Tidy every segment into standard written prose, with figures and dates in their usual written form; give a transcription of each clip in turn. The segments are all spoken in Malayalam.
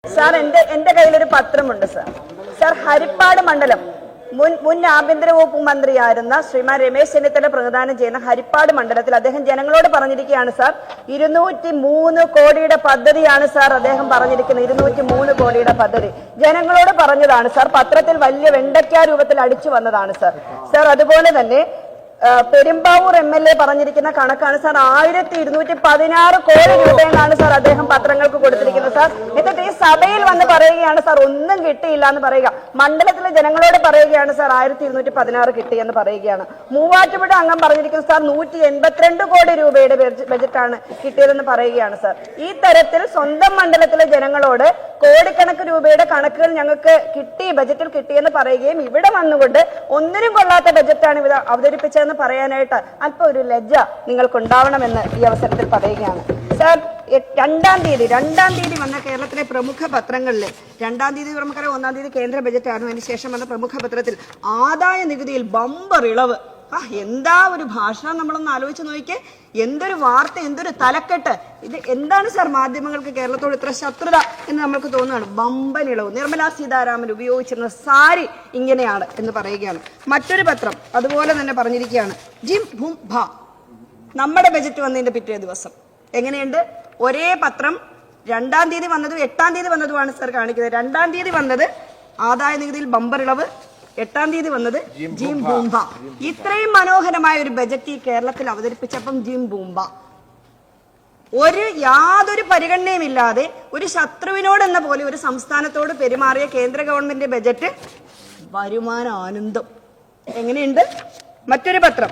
സാർ എന്റെ കയ്യിലൊരു പത്രമുണ്ട് സാർ. സാർ, ഹരിപ്പാട് മണ്ഡലം മുൻ ആഭ്യന്തര വകുപ്പ് മന്ത്രിയായിരുന്ന ശ്രീമാൻ രമേശ് ചെന്നിത്തല പ്രദാനം ചെയ്യുന്ന ഹരിപ്പാട് മണ്ഡലത്തിൽ അദ്ദേഹം ജനങ്ങളോട് പറഞ്ഞിരിക്കുകയാണ് സാർ, 203 കോടിയുടെ പദ്ധതിയാണ് സാർ അദ്ദേഹം പറഞ്ഞിരിക്കുന്നത്. 203 കോടിയുടെ പദ്ധതി ജനങ്ങളോട് പറഞ്ഞതാണ് സാർ. പത്രത്തിൽ വലിയ വെണ്ടയ്ക്ക രൂപത്തിൽ അടിച്ചു വന്നതാണ് സാർ. സാർ, അതുപോലെ തന്നെ പെരുമ്പാവൂർ MLA പറഞ്ഞിരിക്കുന്ന കണക്കാണ് സാർ, 1216 കോടി രൂപയെന്നാണ് സാർ അദ്ദേഹം പത്രങ്ങൾക്ക് കൊടുത്തിരിക്കുന്നത് സാർ. എന്നിട്ട് ഈ സഭയിൽ വന്ന് പറയുകയാണ് സാർ ഒന്നും കിട്ടിയില്ല എന്ന് പറയുക. മണ്ഡലത്തിലെ ജനങ്ങളോട് പറയുകയാണ് സാർ 1216 കിട്ടിയെന്ന് പറയുകയാണ്. മൂവാറ്റുപുഴ അംഗം പറഞ്ഞിരിക്കുന്നത് സാർ 182 കോടി രൂപയുടെ ബജറ്റാണ് കിട്ടിയതെന്ന് പറയുകയാണ് സാർ. ഈ തരത്തിൽ സ്വന്തം മണ്ഡലത്തിലെ ജനങ്ങളോട് കോടിക്കണക്ക് രൂപയുടെ കണക്കുകൾ ഞങ്ങൾക്ക് കിട്ടി, ബജറ്റിൽ കിട്ടിയെന്ന് പറയുകയും ഇവിടെ വന്നുകൊണ്ട് ഒന്നിനും കൊള്ളാത്ത ബജറ്റാണ് ഇവർ അവതരിപ്പിച്ചതെന്ന് പറയാനായിട്ട് അല്പം ഒരു ലജ്ജ നിങ്ങൾക്കുണ്ടാവണമെന്ന് ഈ അവസരത്തിൽ പറയുകയാണ് സാർ. 2-ാം തീയതി വന്ന കേരളത്തിലെ പ്രമുഖ പത്രങ്ങളിൽ 2-ാം തീയതി നമുക്കറിയാം, 1-ാം തീയതി കേന്ദ്ര ബജറ്റ് ആയിരുന്നു. അതിനുശേഷം വന്ന പ്രമുഖ പത്രത്തിൽ ആദായ നികുതിയിൽ ബമ്പർ ഇളവ്. എന്താ ഒരു ഭാഷണം, നമ്മളൊന്ന് ആലോചിച്ച് നോക്കിയേ. എന്തൊരു വാർത്ത, എന്തൊരു തലക്കെട്ട്. ഇത് എന്താണ് സാർ മാധ്യമങ്ങൾക്ക് കേരളത്തോട് ഇത്ര ശത്രുത എന്ന് നമുക്ക് തോന്നുകയാണ്. ബമ്പൻ ഇളവ്. നിർമ്മലാ സീതാരാമൻ ഉപയോഗിച്ചിരുന്ന സാരി ഇങ്ങനെയാണ് എന്ന് പറയുകയാണ്. മറ്റൊരു പത്രം അതുപോലെ തന്നെ പറഞ്ഞിരിക്കുകയാണ്, ജിം ഭൂം ഭ. നമ്മുടെ ബജറ്റ് വന്നതിന്റെ പിറ്റേ ദിവസം എങ്ങനെയുണ്ട്? ഒരേ പത്രം 2-ാം തീയതി വന്നതും 8-ാം തീയതി വന്നതുമാണ് സാർ കാണിക്കുന്നത്. 2-ാം തീയതി വന്നത് ആദായ നികുതിയിൽ ബമ്പർ ഇളവ്, 8-ാം തീയതി വന്നത് ജിം ബൂംബ. ഇത്രയും മനോഹരമായ ഒരു ബജറ്റ് ഈ കേരളത്തിൽ അവതരിപ്പിച്ചപ്പം ജിം ബൂംബ. യാതൊരു പരിഗണനയും ഇല്ലാതെ ഒരു ശത്രുവിനോടെന്ന പോലെ ഒരു സംസ്ഥാനത്തോട് പെരുമാറിയ കേന്ദ്ര ഗവൺമെന്റ് ബജറ്റ് വരുമാന ആനന്ദം. എങ്ങനെയുണ്ട്? മറ്റൊരു പത്രം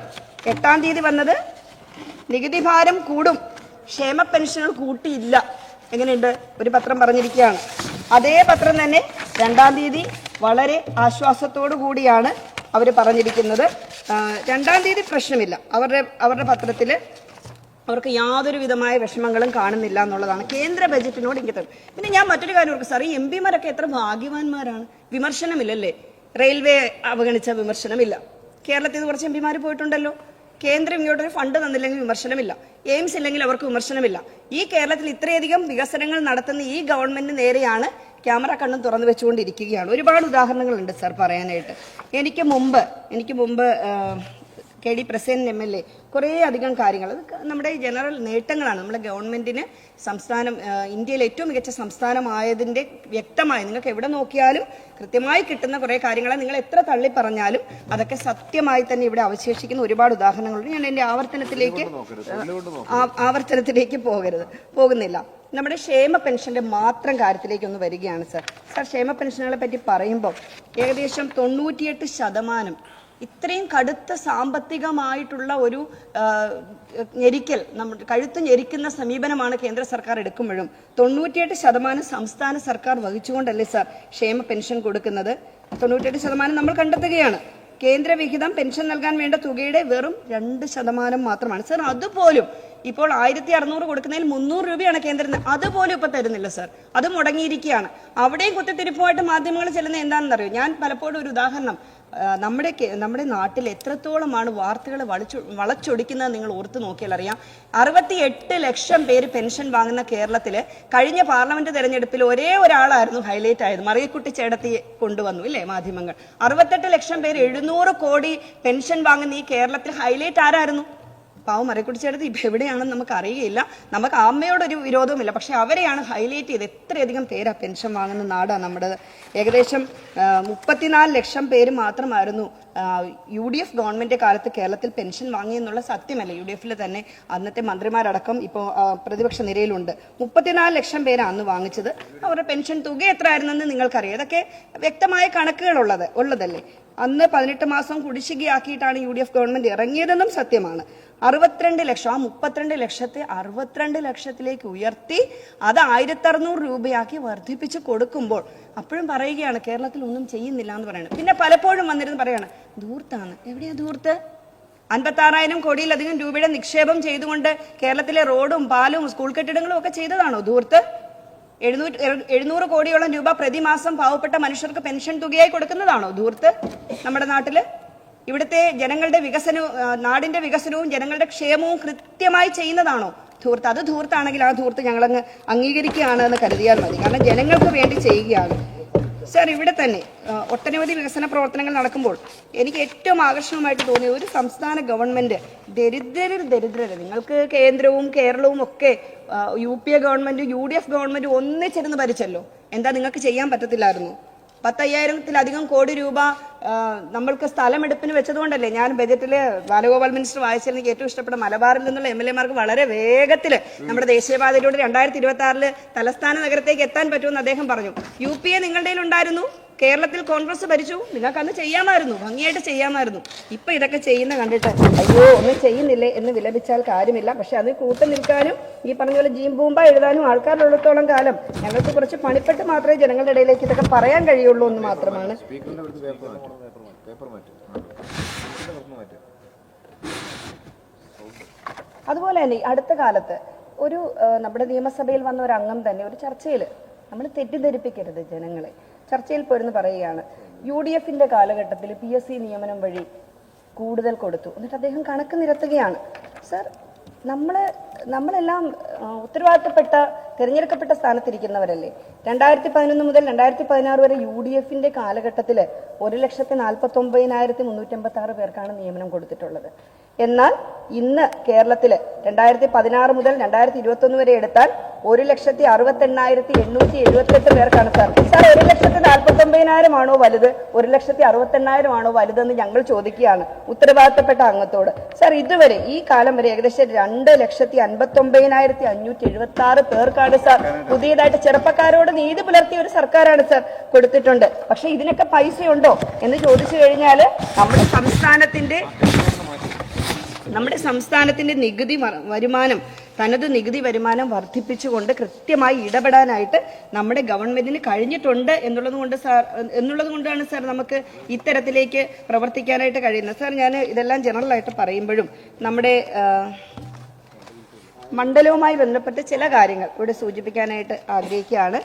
8-ാം തീയതി വന്നത് നികുതി ഭാരം കൂടും, ക്ഷേമ പെൻഷനുകൾ കൂട്ടിയില്ല. എങ്ങനെയുണ്ട്? ഒരു പത്രം പറഞ്ഞിരിക്കുകയാണ്. അതേ പത്രം തന്നെ 2-ാം തീയതി വളരെ ആശ്വാസത്തോടു കൂടിയാണ് അവർ പറഞ്ഞിരിക്കുന്നത്. 2-ാം തീയതി പ്രശ്നമില്ല, അവരുടെ പത്രത്തിൽ അവർക്ക് യാതൊരു വിധമായ വിഷമങ്ങളും കാണുന്നില്ല എന്നുള്ളതാണ് കേന്ദ്ര ബജറ്റിനോട് ഇങ്ങനെ. പിന്നെ ഞാൻ മറ്റൊരു കാര്യം ഓർക്കും സാർ, ഈ MP മാരൊക്കെ എത്ര ഭാഗ്യവാന്മാരാണ്. വിമർശനമില്ലല്ലേ? റെയിൽവേ അവഗണിച്ച വിമർശനമില്ല. കേരളത്തിൽ നിന്ന് കുറച്ച് MP മാർ പോയിട്ടുണ്ടല്ലോ. കേന്ദ്രം ഇങ്ങോട്ടൊരു ഫണ്ട് തന്നില്ലെങ്കിൽ വിമർശനമില്ല, എയിംസ് ഇല്ലെങ്കിൽ അവർക്ക് വിമർശനമില്ല. ഈ കേരളത്തിൽ ഇത്രയധികം വികസനങ്ങൾ നടത്തുന്ന ഈ ഗവൺമെന്റിന് നേരെയാണ് ക്യാമറ കണ്ണും തുറന്നു വെച്ചുകൊണ്ടിരിക്കുകയാണ്. ഒരുപാട് ഉദാഹരണങ്ങളുണ്ട് സാർ പറയാനായിട്ട്. എനിക്ക് മുമ്പ് KD പ്രസേനൻ MLA കുറേ അധികം കാര്യങ്ങൾ, അത് നമ്മുടെ ജനറൽ നേട്ടങ്ങളാണ്. നമ്മുടെ ഗവൺമെന്റിന് സംസ്ഥാനം ഇന്ത്യയിലെ ഏറ്റവും മികച്ച സംസ്ഥാനമായതിന്റെ വ്യക്തമായി നിങ്ങൾക്ക് എവിടെ നോക്കിയാലും കൃത്യമായി കിട്ടുന്ന കുറേ കാര്യങ്ങളെ നിങ്ങൾ എത്ര തള്ളി പറഞ്ഞാലും അതൊക്കെ സത്യമായി തന്നെ ഇവിടെ അവശേഷിക്കുന്ന ഒരുപാട് ഉദാഹരണങ്ങളുണ്ട്. ഞാൻ എന്റെ ആവർത്തനത്തിലേക്ക് പോകുന്നില്ല. നമ്മുടെ ക്ഷേമ പെൻഷന്റെ മാത്രം കാര്യത്തിലേക്ക് ഒന്ന് വരികയാണ് സാർ. ക്ഷേമ പെൻഷനുകളെ പറ്റി പറയുമ്പോൾ ഏകദേശം 98% ഇത്രയും കടുത്ത സാമ്പത്തികമായിട്ടുള്ള ഒരു ഞെരിക്കൽ, നമ്മുടെ കഴുത്ത് ഞെരിക്കുന്ന സമീപനമാണ് കേന്ദ്ര സർക്കാർ എടുക്കുമ്പോഴും 98% സംസ്ഥാന സർക്കാർ വഹിച്ചുകൊണ്ടല്ലേ സാർ ക്ഷേമ പെൻഷൻ കൊടുക്കുന്നത്? 98% നമ്മൾ കണ്ടെത്തുകയാണ്. കേന്ദ്ര വിഹിതം പെൻഷൻ നൽകാൻ വേണ്ട തുകയുടെ വെറും 2% മാത്രമാണ് സാർ. അതുപോലും ഇപ്പോൾ 1600 കൊടുക്കുന്നതിൽ 300 രൂപയാണ് കേന്ദ്രം, അതുപോലും ഇപ്പൊ തരുന്നില്ല സാർ. അത് മുടങ്ങിയിരിക്കുകയാണ്. അവിടെയും കുത്തിത്തിരിപ്പുമായിട്ട് മാധ്യമങ്ങൾ ചെല്ലുന്നത് എന്താണെന്നറിയോ? ഞാൻ പലപ്പോഴും ഒരു ഉദാഹരണം, നമ്മുടെ നാട്ടിൽ എത്രത്തോളമാണ് വാർത്തകൾ വളച്ചൊടിക്കുന്നത് നിങ്ങൾ ഓർത്ത് നോക്കിയാൽ അറിയാം. 68 ലക്ഷം പേര് പെൻഷൻ വാങ്ങുന്ന കേരളത്തില് കഴിഞ്ഞ പാർലമെന്റ് തെരഞ്ഞെടുപ്പിൽ ഒരേ ഒരാളായിരുന്നു ഹൈലൈറ്റ് ആയത്, മറിയക്കുട്ടി ചേടത്തിയെ കൊണ്ടുവന്നു ഇല്ലേ മാധ്യമങ്ങൾ. 68 ലക്ഷം പേര് 700 കോടി പെൻഷൻ വാങ്ങുന്ന ഈ കേരളത്തിൽ ഹൈലൈറ്റ് ആരായിരുന്നു? പാവം മറിയക്കുട്ടി ചേട്ടത്തി ഇപ്പൊ എവിടെയാണെന്ന് നമുക്ക് അറിയുകയില്ല. നമുക്ക് അമ്മയോടൊരു വിരോധവുമില്ല, പക്ഷെ അവരെയാണ് ഹൈലൈറ്റ് ചെയ്ത്. എത്രയധികം പേരാ പെൻഷൻ വാങ്ങുന്ന നാടാണ് നമ്മുടെ. ഏകദേശം 34 ലക്ഷം പേര് മാത്രമായിരുന്നു UDF ഗവൺമെന്റ് കാലത്ത് കേരളത്തിൽ പെൻഷൻ വാങ്ങിയെന്നുള്ള സത്യമല്ല. UDF തന്നെ അന്നത്തെ മന്ത്രിമാരടക്കം ഇപ്പോൾ പ്രതിപക്ഷ നിരയിലുണ്ട്. 34 ലക്ഷം പേരാണ് അന്ന് വാങ്ങിച്ചത്. അവരുടെ പെൻഷൻ തുക എത്ര ആയിരുന്നെന്ന് നിങ്ങൾക്കറിയാം. ഇതൊക്കെ വ്യക്തമായ കണക്കുകൾ ഉള്ളതല്ലേ. അന്ന് 18 മാസം കുടിശ്ശികയാക്കിയിട്ടാണ് UDF ഗവൺമെന്റ് ഇറങ്ങിയതെന്നും സത്യമാണ്. 62 ലക്ഷം, 32 ലക്ഷത്തെ 62 ലക്ഷത്തിലേക്ക് ഉയർത്തി അത് 1600 രൂപയാക്കി വർദ്ധിപ്പിച്ച് കൊടുക്കുമ്പോൾ അപ്പോഴും പറയുകയാണ് കേരളത്തിൽ ഒന്നും ചെയ്യുന്നില്ല എന്ന് പറയുന്നത്. പിന്നെ പലപ്പോഴും വന്നിരുന്ന് പറയാണ് ധൂർത്താണ്. എവിടെയാ ധൂർത്ത്? 56,000 കോടിയിലധികം രൂപയുടെ നിക്ഷേപം ചെയ്തുകൊണ്ട് കേരളത്തിലെ റോഡും പാലും സ്കൂൾ കെട്ടിടങ്ങളും ഒക്കെ ചെയ്തതാണോ ധൂർത്ത്? 700 കോടിയോളം രൂപ പ്രതിമാസം പാവപ്പെട്ട മനുഷ്യർക്ക് പെൻഷൻ തുകയായി കൊടുക്കുന്നതാണോ ധൂർത്ത്? നമ്മുടെ നാട്ടില് ഇവിടുത്തെ ജനങ്ങളുടെ വികസനവും നാടിന്റെ വികസനവും ജനങ്ങളുടെ ക്ഷേമവും കൃത്യമായി ചെയ്യുന്നതാണോ ധൂർത്ത്. അത് ധൂർത്താണെങ്കിൽ ആ ധൂർത്ത് ഞങ്ങളങ്ങ് അംഗീകരിക്കുകയാണ് എന്ന് കരുതിയാൽ മതി. കാരണം ജനങ്ങൾക്ക് വേണ്ടി ചെയ്യുകയാണ്. സർ, ഇവിടെ തന്നെ ഒട്ടനവധി വികസന പ്രവർത്തനങ്ങൾ നടക്കുമ്പോൾ എനിക്ക് ഏറ്റവും ആകർഷകമായിട്ട് തോന്നിയത് ഒരു സംസ്ഥാന ഗവൺമെന്റ് ദരിദ്രര് നിങ്ങൾക്ക് കേന്ദ്രവും കേരളവും ഒക്കെ UPA ഗവൺമെന്റ് UDF ഗവൺമെന്റ് ഒന്നിച്ചിരുന്ന് ഭരിച്ചല്ലോ. എന്താ നിങ്ങൾക്ക് ചെയ്യാൻ പറ്റത്തില്ലായിരുന്നു? 10,000-ത്തിലധികം കോടി രൂപ നമ്മൾക്ക് സ്ഥലമെടുപ്പിന് വെച്ചതുകൊണ്ടല്ലേ ഞാൻ ബജറ്റില് ബാലഗോപാൽ മിനിസ്റ്റർ വായിച്ചതിൽ എനിക്ക് ഏറ്റവും ഇഷ്ടപ്പെട്ട മലബാറിൽ നിന്നുള്ള MLA-മാർക്ക് വളരെ വേഗത്തിൽ നമ്മുടെ ദേശീയപാതയിലൂടെ 2026 തലസ്ഥാന നഗരത്തേക്ക് എത്താൻ പറ്റുമെന്ന് അദ്ദേഹം പറഞ്ഞു. UPA നിങ്ങളുടെ ഉണ്ടായിരുന്നു, കേരളത്തിൽ കോൺഗ്രസ് ഭരിച്ചു, നിങ്ങൾക്ക് അന്ന് ചെയ്യാമായിരുന്നു, ഭംഗിയായിട്ട് ചെയ്യാമായിരുന്നു. ഇപ്പൊ ഇതൊക്കെ ചെയ്യുന്ന കണ്ടിട്ട് അയ്യോ ഒന്നും ചെയ്യുന്നില്ലേ എന്ന് വിലപിച്ചാൽ കാര്യമില്ല. പക്ഷെ അത് കൂട്ടു നിൽക്കാനും ഈ പറഞ്ഞ പോലെ ജീം ബൂമ്പ എഴുതാനും ആൾക്കാരുള്ളിടത്തോളം കാലം ഞങ്ങൾക്ക് കുറച്ച് പണിപ്പെട്ട് മാത്രമേ ജനങ്ങളുടെ ഇടയിലേക്ക് ഇതൊക്കെ പറയാൻ കഴിയുള്ളൂ എന്ന് മാത്രമാണ്. അതുപോലെ തന്നെ അടുത്ത കാലത്ത് ഒരു നമ്മുടെ നിയമസഭയിൽ വന്ന ഒരു അംഗം തന്നെ ഒരു ചർച്ചയിൽ നമ്മൾ തെറ്റിദ്ധരിപ്പിക്കരുത് ജനങ്ങളെ. ചർച്ചയിൽ പോരുന്ന് പറയുകയാണ് UDF-ന്റെ കാലഘട്ടത്തിൽ PSC നിയമനം വഴി കൂടുതൽ കൊടുത്തു. എന്നിട്ട് അദ്ദേഹം കണക്ക് നിരത്തുകയാണ്. സർ, നമ്മളെല്ലാം ഉത്തരവാദിത്തപ്പെട്ട തിരഞ്ഞെടുക്കപ്പെട്ട സ്ഥാനത്തിരിക്കുന്നവരല്ലേ. 2011 മുതൽ 2016 വരെ UDF-ന്റെ കാലഘട്ടത്തിൽ 1,49,386 പേർക്കാണ് നിയമനം കൊടുത്തിട്ടുള്ളത്. എന്നാൽ ഇന്ന് കേരളത്തിൽ 2016 മുതൽ 2021 വരെ എടുത്താൽ 1,68,878 പേർക്കാണ്. സാർ 1,49,000 ആണോ വലുത്, 1,68,000 ആണോ വലുതെന്ന് ഞങ്ങൾ ചോദിക്കുകയാണ് ഉത്തരവാദിത്തപ്പെട്ട അംഗത്തോട്. സാർ, ഇതുവരെ ഈ കാലം വരെ ഏകദേശം 2,59,576 പേർക്കാണ് സാർ പുതിയതായിട്ട് ചെറുപ്പക്കാരോട് നീതി പുലർത്തിയ ഒരു സർക്കാരാണ് സാർ കൊടുത്തിട്ടുണ്ട്. പക്ഷെ ഇതിനൊക്കെ പൈസയുണ്ടോ എന്ന് ചോദിച്ചു കഴിഞ്ഞാൽ നമ്മുടെ സംസ്ഥാനത്തിന്റെ നികുതി വരുമാനം, തനത് നികുതി വരുമാനം വർദ്ധിപ്പിച്ചുകൊണ്ട് കൃത്യമായി ഇടപെടാനായിട്ട് നമ്മുടെ ഗവൺമെന്റിന് കഴിഞ്ഞിട്ടുണ്ട് എന്നുള്ളത് കൊണ്ടാണ് സാർ നമുക്ക് ഇത്തരത്തിലേക്ക് പ്രവർത്തിക്കാനായിട്ട് കഴിയുന്നത്. സാർ, ഞാൻ ഇതെല്ലാം ജനറലായിട്ട് പറയുമ്പോഴും നമ്മുടെ മണ്ഡലവുമായി ബന്ധപ്പെട്ട് ചില കാര്യങ്ങൾ ഇവിടെ സൂചിപ്പിക്കാനായിട്ട് ആഗ്രഹിക്കുകയാണ്.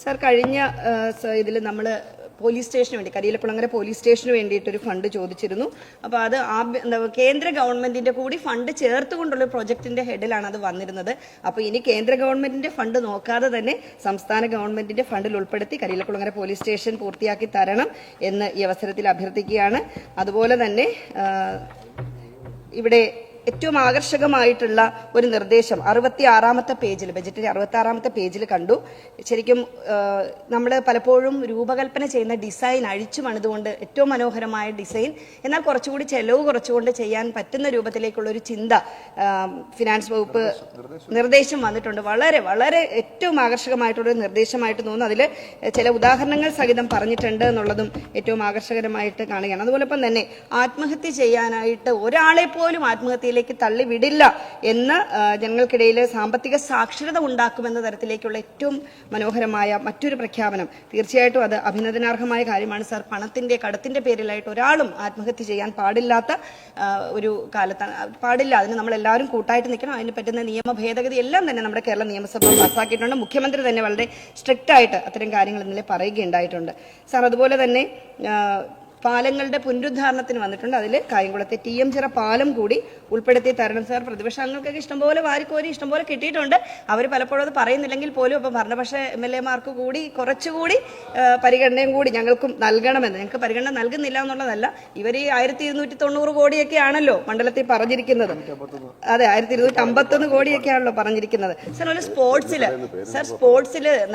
സാർ, കഴിഞ്ഞ ഇതിൽ നമ്മൾ പോലീസ് സ്റ്റേഷന് വേണ്ടി കരിയിലക്കുളങ്ങര പോലീസ് സ്റ്റേഷന് വേണ്ടിയിട്ടൊരു ഫണ്ട് ചോദിച്ചിരുന്നു. അപ്പോൾ അത് കേന്ദ്ര ഗവൺമെന്റിന്റെ കൂടി ഫണ്ട് ചേർത്തുകൊണ്ടുള്ള പ്രൊജക്ടിന്റെ ഹെഡിലാണ് അത് വന്നിരുന്നത്. അപ്പോൾ ഇനി കേന്ദ്ര ഗവൺമെന്റിന്റെ ഫണ്ട് നോക്കാതെ തന്നെ സംസ്ഥാന ഗവൺമെന്റിന്റെ ഫണ്ടിൽ ഉൾപ്പെടുത്തി കരിയിലക്കുളങ്ങര പോലീസ് സ്റ്റേഷൻ പൂർത്തിയാക്കി തരണം എന്ന് ഈ അവസരത്തിൽ അഭ്യർത്ഥിക്കുകയാണ്. അതുപോലെ തന്നെ ഇവിടെ ഏറ്റവും ആകർഷകമായിട്ടുള്ള ഒരു നിർദ്ദേശം 66-ാമത്തെ പേജിൽ, ബജറ്റിന്റെ 66-ാമത്തെ പേജിൽ കണ്ടു. ശരിക്കും നമ്മൾ പലപ്പോഴും രൂപകൽപ്പന ചെയ്യുന്ന ഡിസൈൻ അഴിച്ചു പണിതുകൊണ്ട് ഏറ്റവും മനോഹരമായ ഡിസൈൻ, എന്നാൽ കുറച്ചുകൂടി ചെലവ് കുറച്ചുകൊണ്ട് ചെയ്യാൻ പറ്റുന്ന രൂപത്തിലേക്കുള്ള ഒരു ചിന്ത ഫിനാൻസ് വകുപ്പ് നിർദ്ദേശം വന്നിട്ടുണ്ട്. വളരെ വളരെ ഏറ്റവും ആകർഷകമായിട്ടുള്ളൊരു നിർദ്ദേശമായിട്ട് തോന്നുന്നു. അതിൽ ചില ഉദാഹരണങ്ങൾ സഹിതം പറഞ്ഞിട്ടുണ്ട് എന്നുള്ളതും ഏറ്റവും ആകർഷകരമായിട്ട് കാണുകയാണ്. അതുപോലെ തന്നെ ആത്മഹത്യ ചെയ്യാനായിട്ട് ഒരാളെ പോലും ആത്മഹത്യ തള്ളിവിടില്ല എന്ന് ജനങ്ങൾക്കിടയിൽ സാമ്പത്തിക സാക്ഷരത ഉണ്ടാക്കുമെന്ന തരത്തിലേക്കുള്ള ഏറ്റവും മനോഹരമായ മറ്റൊരു പ്രഖ്യാപനം. തീർച്ചയായിട്ടും അത് അഭിനന്ദനാർഹമായ കാര്യമാണ് സാർ. കടത്തിന്റെ പേരിലായിട്ട് ഒരാളും ആത്മഹത്യ ചെയ്യാൻ പാടില്ലാത്ത ഒരു കാലത്താണ്, പാടില്ല. അതിന് നമ്മൾ എല്ലാവരും കൂട്ടായിട്ട് നിൽക്കണം. അതിന് പറ്റുന്ന നിയമ ഭേദഗതി എല്ലാം തന്നെ നമ്മുടെ കേരള നിയമസഭ പാസ്സാക്കിയിട്ടുണ്ട്. മുഖ്യമന്ത്രി തന്നെ വളരെ സ്ട്രിക്റ്റ് ആയിട്ട് അത്തരം കാര്യങ്ങൾ ഇന്നലെ പറയുകയുണ്ടായിട്ടുണ്ട്. സാർ, അതുപോലെ തന്നെ പാലങ്ങളുടെ പുനരുദ്ധാരണത്തിന് വന്നിട്ടുണ്ട്. അതിൽ കായംകുളത്തെ TM ചിറ പാലം കൂടി ഉൾപ്പെടുത്തി തരണം സാർ. പ്രതിപക്ഷങ്ങൾക്കൊക്കെ ഇഷ്ടംപോലെ വാരിക്കോരി ഇഷ്ടംപോലെ കിട്ടിയിട്ടുണ്ട്. അവർ പലപ്പോഴും അത് പറയുന്നില്ലെങ്കിൽ പോലും അപ്പം ഭരണപക്ഷ MLA-മാർക്ക് കൂടി കുറച്ചുകൂടി പരിഗണനയും കൂടി ഞങ്ങൾക്കും നൽകണമെന്ന്. ഞങ്ങൾക്ക് പരിഗണന നൽകുന്നില്ല എന്നുള്ളതല്ല, ഇവർ ഈ 1,290 കോടിയൊക്കെ ആണല്ലോ മണ്ഡലത്തിൽ പറഞ്ഞിരിക്കുന്നത്. അതെ, 1,251 കോടിയൊക്കെയാണല്ലോ പറഞ്ഞിരിക്കുന്നത്. സാർ, ഒരു സ്പോർട്സിൽ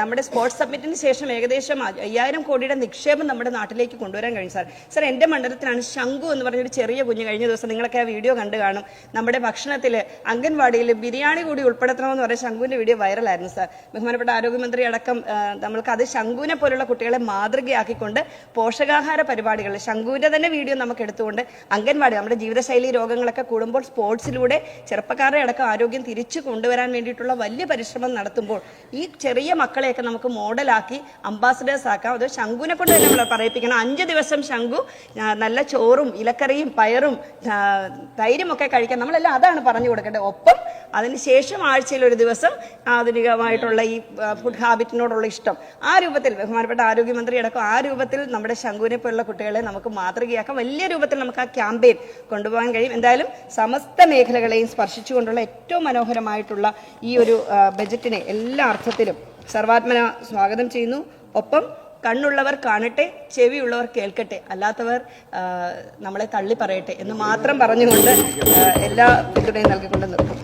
നമ്മുടെ സ്പോർട്സ് സബ്മിറ്റിന് ശേഷം ഏകദേശം 5,000 കോടിയുടെ നിക്ഷേപം നമ്മുടെ നാട്ടിലേക്ക് കൊണ്ടുവരാൻ കഴിയും സാർ. സാർ, എന്റെ മണ്ഡലത്തിലാണ് ശംഖു എന്ന് പറഞ്ഞൊരു ചെറിയ കുഞ്ഞ്, കഴിഞ്ഞ ദിവസം നിങ്ങളൊക്കെ ആ വീഡിയോ കണ്ടു കാണും, നമ്മുടെ ഭക്ഷണത്തിൽ അംഗൻവാടിയിൽ ബിരിയാണി കൂടി ഉൾപ്പെടുത്തണമെന്ന് പറഞ്ഞ ശംഖുവിന്റെ വീഡിയോ വൈറലായിരുന്നു സാർ. ബഹുമാനപ്പെട്ട ആരോഗ്യമന്ത്രി അടക്കം നമ്മൾക്ക് അത് ശംഖുവിനെ പോലുള്ള കുട്ടികളെ മാതൃകയാക്കിക്കൊണ്ട് പോഷകാഹാര പരിപാടികൾ, ശംഖുവിന്റെ തന്നെ വീഡിയോ നമുക്ക് എടുത്തുകൊണ്ട് അംഗൻവാടി, നമ്മുടെ ജീവിതശൈലി രോഗങ്ങളൊക്കെ കൂടുമ്പോൾ സ്പോർട്സിലൂടെ ചെറുപ്പക്കാരുടെ അടക്കം ആരോഗ്യം തിരിച്ചു കൊണ്ടുവരാൻ വേണ്ടിയിട്ടുള്ള വലിയ പരിശ്രമം നടത്തുമ്പോൾ ഈ ചെറിയ മക്കളെയൊക്കെ നമുക്ക് മോഡലാക്കി അംബാസഡേഴ്സ് ആക്കാം. അത് ശംഖുവിനെ കൊണ്ട് തന്നെ നമ്മൾ പറയിപ്പിക്കണം. 5 ദിവസം ശംഖു ശംഖു നല്ല ചോറും ഇലക്കറിയും പയറും തൈരും ഒക്കെ കഴിക്കാൻ നമ്മളെല്ലാം അതാണ് പറഞ്ഞു കൊടുക്കേണ്ടത്. ഒപ്പം അതിനുശേഷം ആഴ്ചയിൽ ഒരു ദിവസം ആധുനികമായിട്ടുള്ള ഈ ഫുഡ് ഹാബിറ്റിനോടുള്ള ഇഷ്ടം ആ രൂപത്തിൽ ബഹുമാനപ്പെട്ട ആരോഗ്യമന്ത്രി അടക്കം ആ രൂപത്തിൽ നമ്മുടെ ശംഖുവിനെ പോലുള്ള കുട്ടികളെ നമുക്ക് മാതൃകയാക്കാം. വലിയ രൂപത്തിൽ നമുക്ക് ആ ക്യാമ്പയിൻ കൊണ്ടുപോകാൻ കഴിയും. എന്തായാലും സമസ്ത മേഖലകളെയും സ്പർശിച്ചുകൊണ്ടുള്ള ഏറ്റവും മനോഹരമായിട്ടുള്ള ഈ ഒരു ബജറ്റിനെ എല്ലാ അർത്ഥത്തിലും സർവാത്മന സ്വാഗതം ചെയ്യുന്നു. ഒപ്പം കണ്ണുള്ളവർ കാണട്ടെ, ചെവിയുള്ളവർ കേൾക്കട്ടെ, അല്ലാത്തവർ നമ്മളെ തള്ളി പറയട്ടെ എന്ന് മാത്രം പറഞ്ഞുകൊണ്ട് എല്ലാ പിന്തുണയും നൽകിക്കൊണ്ട് നിർത്തും.